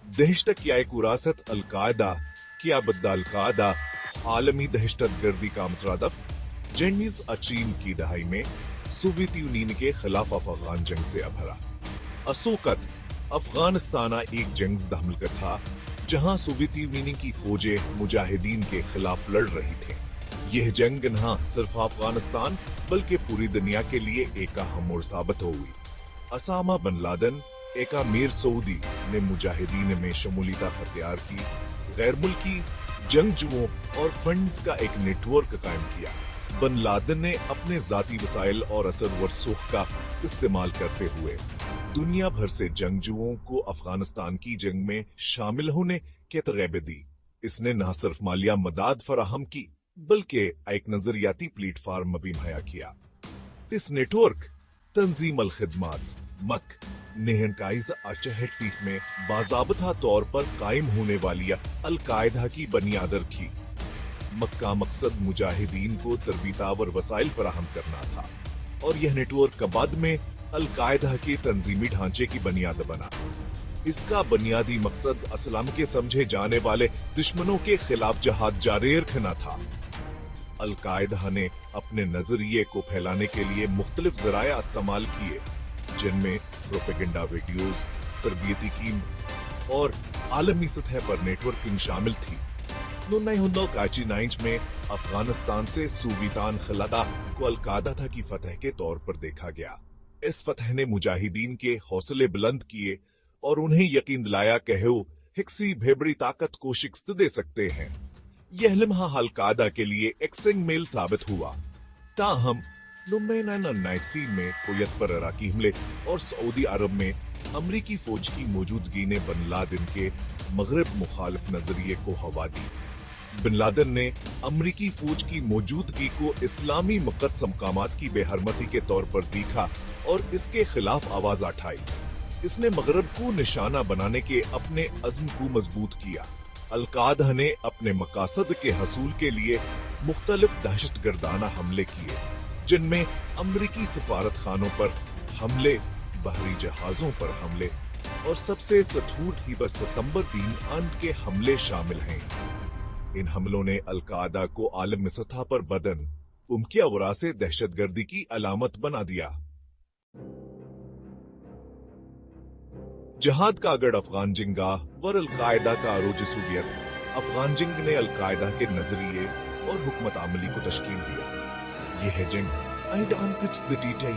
दहशत क्या एक विरासत अलकायदा क्या बद्दा अलकायदा आलमी दहशत गर्दी का मुतरादफ जन्नीस अचीन की दहाई में सोवियत यूनियन के खिलाफ अफगान जंग से अभरा असोकत अफगानिस्तान एक जंग दहमल था जहां सोवियत यूनियन की फौजें मुजाहिदीन के खिलाफ लड़ रही थी। यह जंग न सिर्फ अफगानिस्तान बल्कि पूरी दुनिया के लिए एक अहम मोड़ साबित हो हुई। असामा बिन लादेन एक अमीर सऊदी ने मुजाहिदीन में शमूलियत अख्तियार की, गैर मुल्की जंगजुओं और फंड्स का एक नेटवर्क कायम किया। बिन लादेन ने अपने जाती वसाइल और असर व रसूख का इस्तेमाल करते हुए दुनिया भर से जंगजुओं को अफगानिस्तान की जंग में शामिल होने की तरगीब दी। इसने न सिर्फ मालिया मदद फराहम की बल्कि एक नजरियाती प्लेटफार्म भी मुहैया किया। इस नेटवर्क तंजीम अल खिदमात मक ने 1968 में बाज़ाब्ता तौर पर कायम होने वाली अलकायदा की बुनियाद रखी। मक का मकसद मुजाहिदीन को तरबीतावर वसाइल फराहम करना था और यह नेटवर्क बाद में अलकायदा के तंजीमी ढांचे की बुनियाद बना। इसका बुनियादी मकसद इस्लाम के समझे जाने वाले दुश्मनों के खिलाफ जहाद जारी रखना था। अलकायदा ने अपने नजरिए को फैलाने के लिए मुख्तलिफ जराया इस्तेमाल किए, जिनमें प्रोपेगेंडा वीडियोस, तरबियती टीम और आलमी सतह पर नेटवर्किंग शामिल थी। 1999 में अफगानिस्तान से सूबीतान खिलादा को अलकायदा की फतह के तौर पर देखा गया। इस फतह ने मुजाहिदीन के हौसले बुलंद किए और उन्हें यकीन दिलाया कि वो हिक्सी भेबड़ी ताकत को शिकस्त दे सकते हैं। यह लम्हा अलकायदा के लिए एक सिंगमेल साबित हुआ। ताहम 1999 में कुवैत पर इराकी हमले और सऊदी अरब में अमरीकी फौज की मौजूदगी ने बिन लादेन के मगरब मुखालिफ नजरिए को हवा दी। बिन लादेन ने अमरीकी फौज की मौजूदगी को इस्लामी मुक़द्दस मकामात की बेहरमती के तौर पर देखा और इसके खिलाफ आवाज उठाई। इसने मगरब को निशाना बनाने के अपने अज़्म को मजबूत किया। अलकायदा ने अपने मकासद के हसूल के लिए मुख्तलिफ दहशतगर्दाना हमले किए, जिनमें अमरीकी सफारत खानों पर हमले, बहरी जहाजों पर हमले और सबसे सठूठ ही सितंबर 3 के हमले शामिल हैं। इन हमलों ने अलकायदा को आलमी सतह पर बदन उनके अवरा से दहशतगर्दी की अलामत बना दिया। जहाद का अगड़ अफगान जिंगा वर अलकायदा का आरोज सूबियत अफगान जिंग ने अलकायदा के नजरिए और हुकमत अमली को तश्कील दिया। यह जंग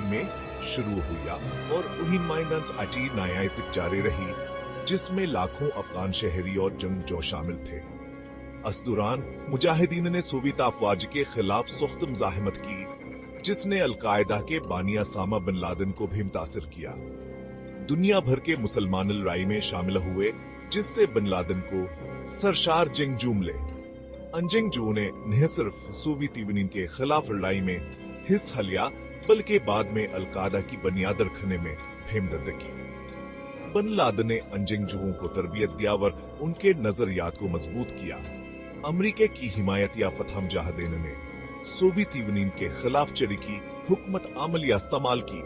में शुरू हुआ और उन्हीं माइनस अटी नाया तक जारी रही, जिसमें लाखों अफगान शहरी और जंगजू शामिल थे। इस दौरान मुजाहिदीन ने सोवियत अफवाज के खिलाफ सख्त मुजाहिमत की, जिसने अलकायदा के बानी असामा बिन लादेन को भी मुतासिर किया। दुनिया भर के मुसलमान लड़ाई में शामिल हुए, जिससे बिन लादेन को सरशार जंगजू मिले। अन जंगजू ने न सिर्फ सोवियत यूनियन के खिलाफ लड़ाई में हिस्सा लिया बल्कि बाद में अलकायदा की बुनियाद रखने में हिम्मत की। बिन लादेन ने अन जंगजुओं को तरबियत दिया और उनके नजरियात को मजबूत किया। अमरीका की हिमायत याफ्त मुजाहिदीन ने सोवियत यूनियन के खिलाफ चरीकी हुकूमत अमलिया इस्तेमाल की।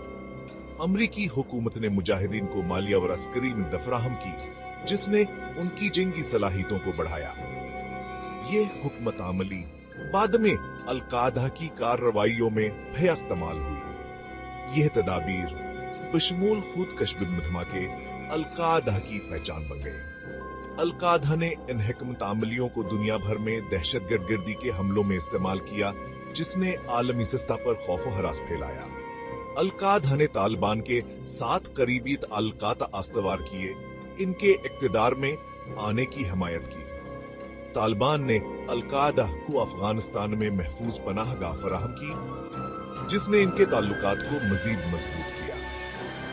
अमरीकी हुकूमत ने मुजाहिदीन को मालिया और अस्करी मदद फराहम की, जिसने उनकी जंगी सलाहियतों को बढ़ाया। ये हुकूमत अमली बाद में अलकायदा की कार्रवाइयों में भी इस्तेमाल हुई। यह तदाबीर बशमूल खुदकश बिन धमाके अलकायदा की पहचान बन गए। अलकायदा ने इन हिकमत अमलियों को दुनिया भर में दहशतगर्दी के हमलों में इस्तेमाल किया, जिसने आलमी सतह पर खौफ व हरास फैलाया। अलकायदा ने तालिबान के 7 करीबी ताल्लुकात आस्तवार किए, इनके इक़्तिदार में आने की हिमायत की। तालिबान ने अलकायदा को अफगानिस्तान में महफूज पनाहगाह फराहम की, जिसने इनके ताल्लुकात को मजीद मजबूत किया।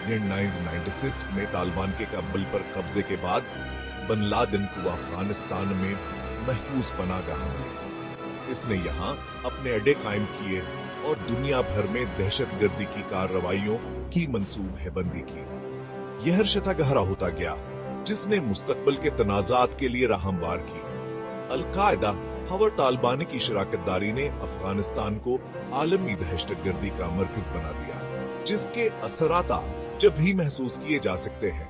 1996 में तालिबान के काबुल पर कब्जे के बाद बिन लादेन को अफगानिस्तान में महफूज पनाहगाह मिली। इसने यहाँ अपने अड्डे कायम किए और दुनिया भर में दहशतगर्दी की कार्रवाइयों की मंसूबेबंदी की। यह शतह गहरा होता गया, जिसने मुस्तकबिल के तनाज़ात के लिए राह हमवार की। अलकायदा और तालिबान की शराकतदारी ने अफगानिस्तान को आलमी दहशतगर्दी का मरकज बना दिया, जिसके असरात जब भी महसूस किए जा सकते हैं।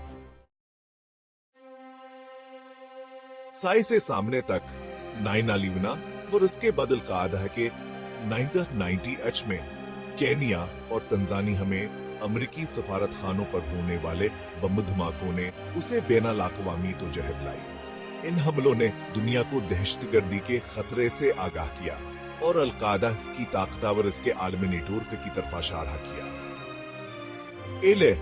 साई से सामने तक 9 अलीवना और उसके बाद अल-कायदा के 90H में केनिया और तंजानिया में अमेरिकी सफारत खानों पर होने वाले बम धमाकों ने उसे बेनल अक़वामी तो जहद लाई। इन हमलों ने दुनिया को दहशतगर्दी के खतरे से आगाह किया और अल-कायदा की ताकतवर इसके आलमी नेटवर्क की तरफ इशारा किया। एले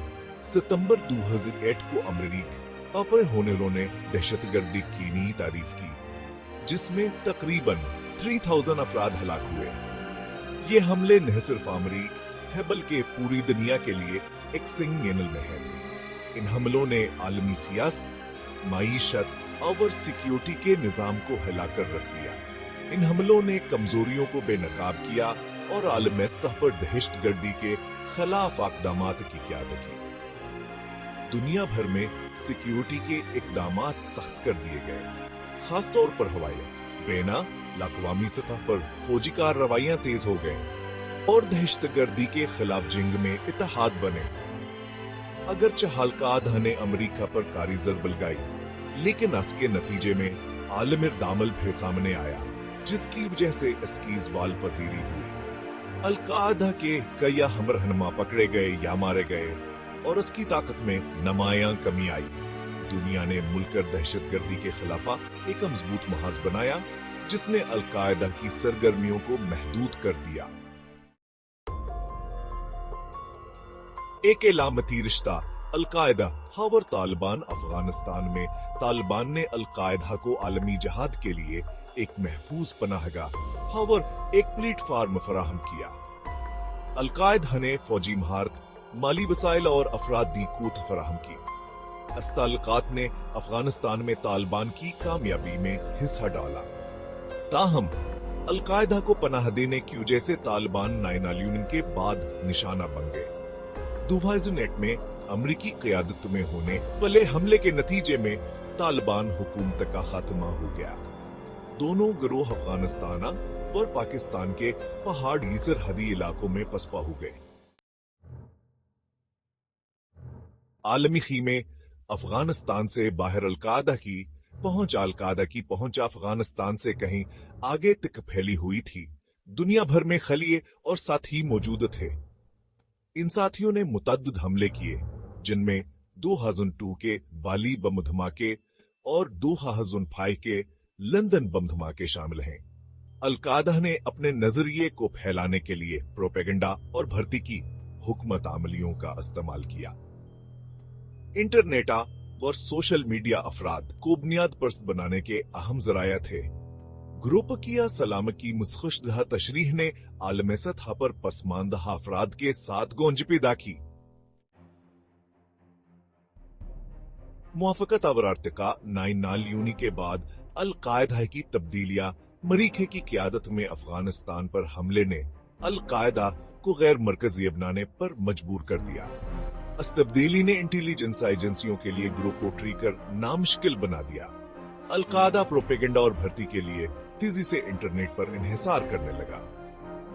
सितंबर 2008 को अमेरिका पर होने वाले दहशतगर्दी की नई तारीफ की, जिसमें तकरीबन 3000 अफराद हलाक हुए। ये हमले न सिर्फ अमेरिका है बल्कि पूरी दुनिया के लिए एक सिंगल में है। इन हमलों ने आलमी सियासत, माईशत और सिक्योरिटी के निजाम को हिलाकर रख दिया। इन हमलों ने कमजोरियों को बेनकाब किया और आलमी सतह पर दहशतगर्दी के खिलाफ इक़दामात की क़यादत की। दुनिया भर में सिक्योरिटी के इक़दामात सख्त कर दिए गए, खासतौर पर हवाई बेनल अक़वामी सतह पर फौजी कार्रवाइयां तेज हो गए और दहशतगर्दी के खिलाफ जंग में इत्तेहाद बने। अगरचे अल-कायदा ने अमेरिका पर कारी ज़रब लगाई, लेकिन इसके नतीजे में आलमी दामल भी सामने आया, जिसकी वजह से इसकी ज़वाल पजीरी हुई। अल-कायदा के कई अहम रहनुमा पकड़े गए या मारे गए और उसकी ताकत में नमायां कमी आई। दुनिया ने मुलकर दहशतगर्दी के खिलाफ एक मजबूत महाज बनाया, जिसने अल-कायदा की सरगर्मियों को महदूद कर दिया। एक इलामती रिश्ता अल-कायदा और तालिबान। अफगानिस्तान में तालिबान ने अल-कायदा को आलमी जहाद के लिए एक महफूज पनाहगाह और एक प्लेटफार्म फराहम किया। अल-कायदा ने फौजी महारत, माली वसाइल और अफरादी कूत फराहम की। इस ताल्लुकात ने अफगानिस्तान में तालिबान की कामयाबी में हिस्सा डाला। ताहम अल-कायदा को पनाह देने की वजह से तालिबान 9/11 के बाद निशाना बन गए। 2008 में अमेरिकी क़यादत में होने वाले हमले के नतीजे में तालिबान हुकूमत का खात्मा हो गया। दोनों गिरोह अफगानिस्तान और पाकिस्तान के पहाड़ी सरहदी इलाकों में पसपा हो गए। आलमी खीमे अफगानिस्तान से बाहर अल-कायदा की पहुंच अफगानिस्तान से कहीं आगे तक फैली हुई थी। दुनिया भर में खलिए और साथी मौजूद थे। इन साथियों ने मुतअद्दिद हमले किए, जिनमें 2002 के बाली बम धमाके और 2005 के लंदन बम धमाके शामिल हैं। अल-कायदा ने अपने नजरिए को फैलाने के लिए प्रोपेगेंडा और भर्ती की हुकमत अमलियों का इस्तेमाल किया। इंटरनेट और सोशल मीडिया अफराद को बुनियाद परस्त बनाने के अहम जराया थे। ग्रुप किया सलाम की मुस्खुशदह तशरीह ने आलमी सतह पर पसमानदा अफराद के साथ गौंज पैदा की। मुआफ़क़त और अर्तिका 9/11 के बाद अल-कायदा की तब्दीलियां मरीखे की क़यादत में अफगानिस्तान पर हमले ने अल-कायदा को गैर मरकजी बनाने पर मजबूर कर दिया। इस तब्दीली ने इंटेलिजेंस एजेंसियों के लिए ग्रुप को ट्रिगर नामुश्किल बना दिया। अल-कायदा प्रोपेगेंडा और भर्ती के लिए तेजी से इंटरनेट पर इन्हिसार करने लगा।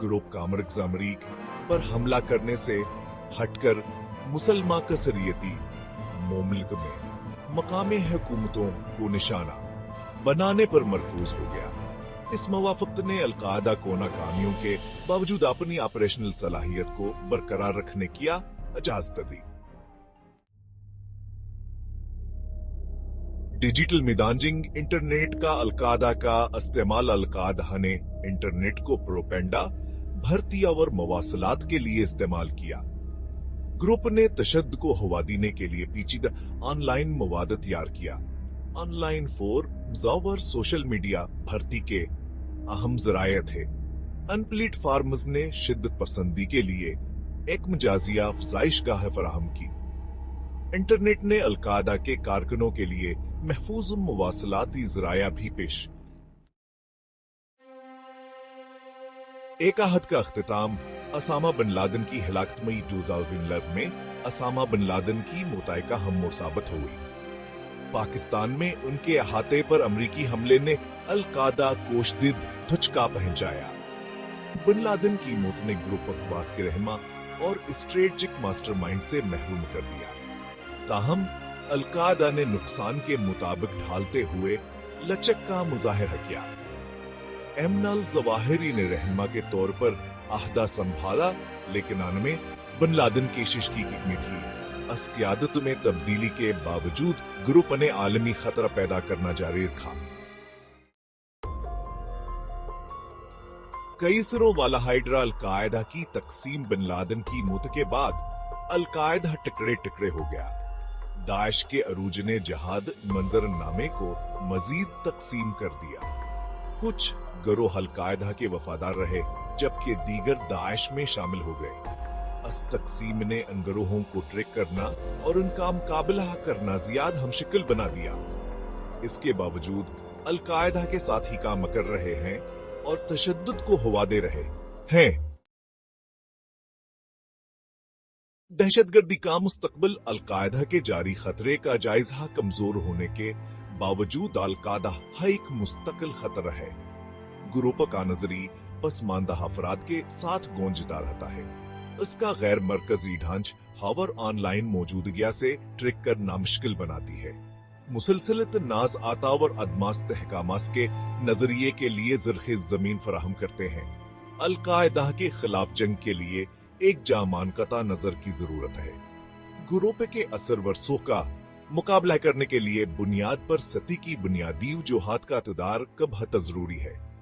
ग्रुप का मरकज़ अमेरिका पर हमला करने से हटकर मुसलमान कसरियती मुल्क में मकामी हुकूमतों को निशाना बनाने पर मरकूज हो गया। इस मुवाफ़क़त ने अल-कायदा को नाकामियों के बावजूद अपनी ऑपरेशनल सलाहियत को बरकरार रखने की इजाज़त दी। डिजिटल मैदान-जंग इंटरनेट का अल-कायदा का इस्तेमाल। अल-कायदा ने इंटरनेट को प्रोपेगेंडा, भर्ती और मवासलात के लिए इस्तेमाल किया। ग्रुप ने तशद्दुद को हवा देने के लिए पेचीदा ऑनलाइन मवाद तैयार किया। ऑनलाइन फोरम्स और सोशल मीडिया भर्ती के अहम जराये थे। अन प्लेटफार्म्स ने शिद्दत पसंदी के लिए एक मजाजिया अफज़ाइशगाह फराहम की। इंटरनेट ने अल-कायदा के कारकुनों के लिए महफूज मवासलाती ज़राया भी पेश। एक आहद का अख्तिताम ओसामा बिन लादेन की हिलाकत मई 2011 में ओसामा बिन लादेन की मुतायका हम साबित हुई। पाकिस्तान में उनके अहाते पर अमरीकी हमले ने अल-कायदा कोशदिद धचका पहुंचाया। बिन लादेन की मौत ने ग्रुप अब्बास के रहमा और स्ट्रेटेजिक मास्टरमाइंड से महरूम कर दिया। ताहम अल-कायदा ने नुकसान के मुताबिक ढालते हुए लचक का मुजाहरा किया। एमन अल-ज़वाहिरी ने रहनुमा के तौर पर अहदा संभाला, लेकिन आन में बिन लादेन केशिश की किकमी थी। अस क़यादत में तब्दीली के बावजूद ग्रुप ने आलमी खतरा पैदा करना जारी रखा। कई सिरों वाला हाइड्रा अल-कायदा की तकसीम बिन लादेन की मौत के बाद अल-कायदा टुकड़े टुकड़े हो गया। दाइश के अरूज ने जहाद मंजरनामे को मजीद तकसीम कर दिया। कुछ गरोह अल-कायदा के वफादार रहे, जबकि दीगर दाइश में शामिल हो गए। अस तकसीम ने इन गरोहों को ट्रैक करना और उनका मुकाबला करना ज्यादा हमशक्ल बना दिया। इसके बावजूद अल-कायदा के साथी काम कर रहे हैं और तशद्दुद को हवा दे रहे हैं। दहशतगर्दी का मुस्तकबिल अल-कायदा के जारी खतरे का जायजा कमजोर होने के बावजूद अल-कायदा एक मुस्तकिल खतरा है। ग्रुप का नजरी पसमानदा अफराद के साथ गूंजता रहता है। इसका गैर मरकजी ढांच हावर ऑनलाइन मौजूदगी से ट्रैक करना मुश्किल बनाती है। मुसलसलत नाज आतावर अदमास तहकामास के नजरिए के लिए ज़रख़ जमीन फराहम करते हैं। अल-कायदा के खिलाफ जंग के लिए एक जामानकता नजर की जरूरत है। ग्रुप के असर वर्सों का मुकाबला करने के लिए बुनियाद पर सती की बुनियादी वजूहात का इक़्तिदार कब हद जरूरी है।